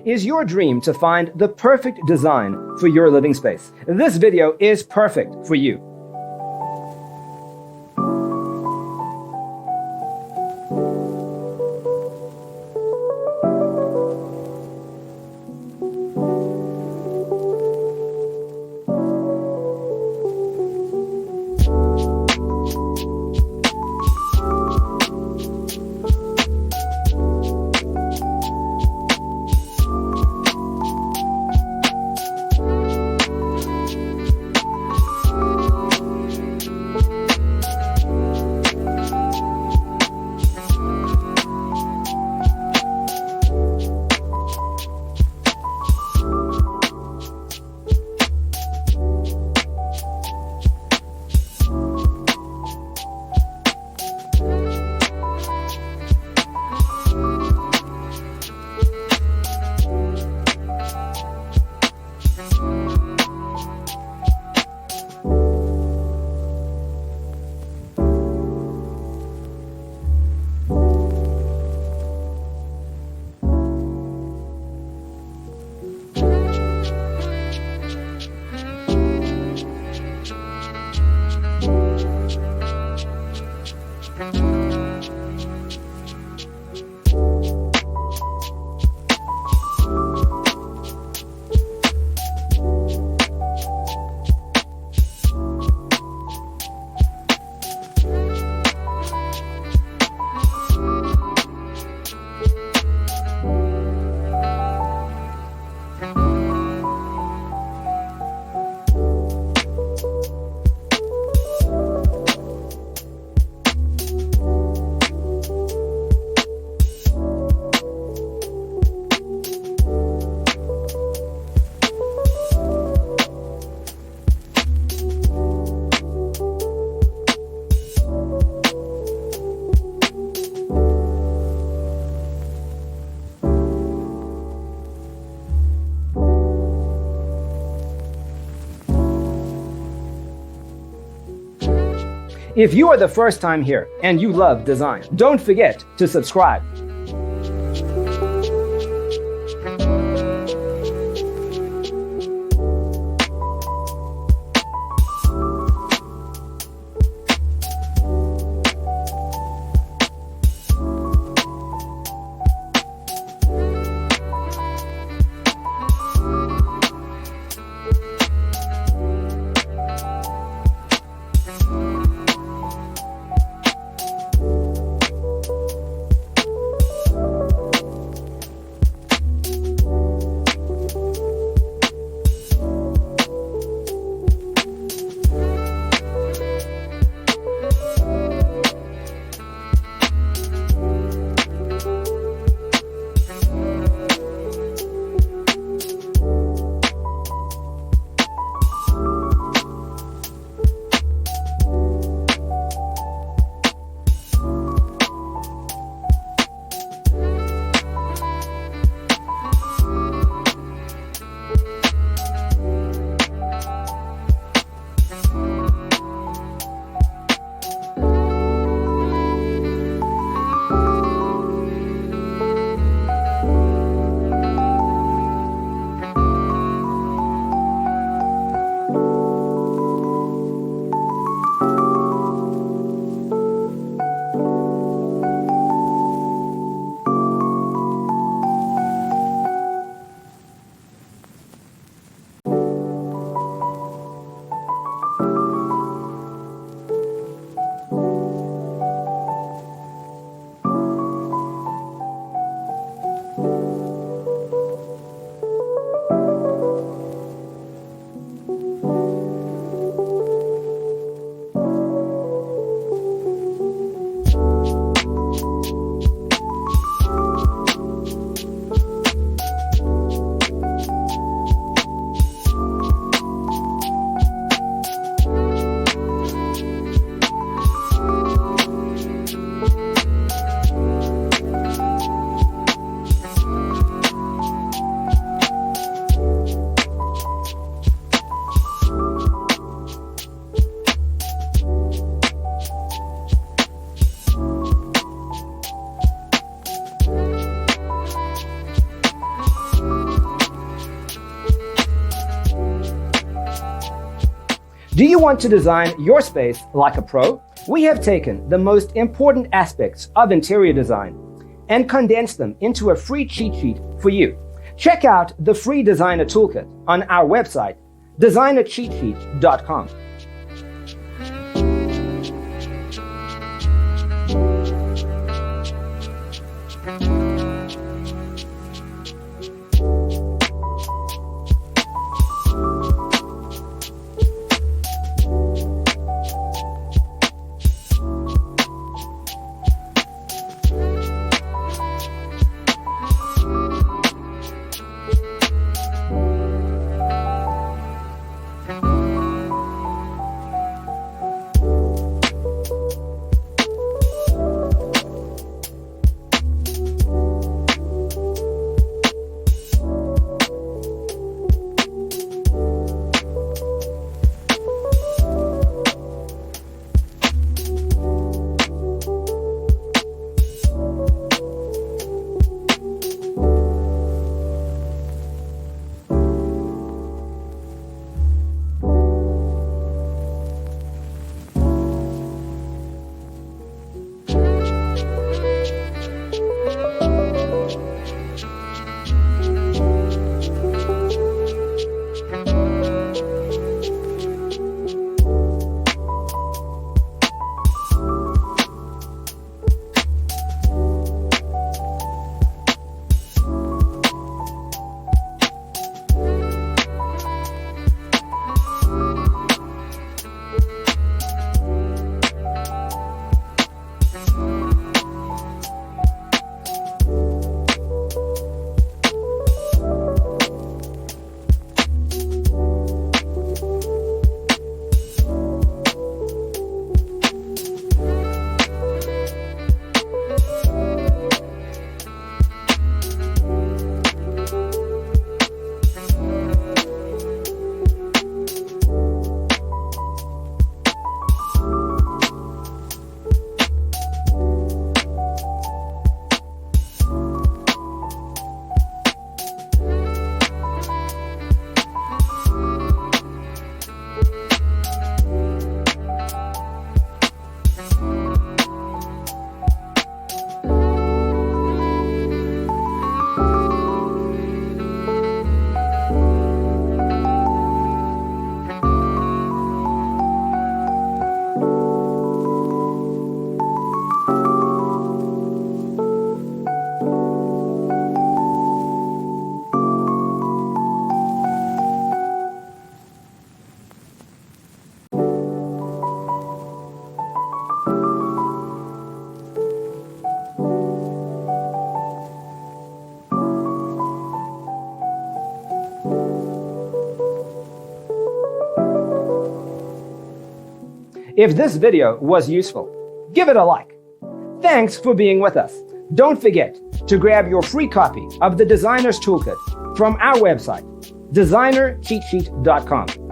Is your dream to find the perfect design for your living space? This video is perfect for you. If you are the first time here and you love design, don't forget to subscribe. Do you want to design your space like a pro? We have taken the most important aspects of interior design and condensed them into a free cheat sheet for you. Check out the free designer toolkit on our website, designercheatsheet.com. If this video was useful, give it a like. Thanks for being with us. Don't forget to grab your free copy of the Designer's Toolkit from our website, designercheatsheet.com.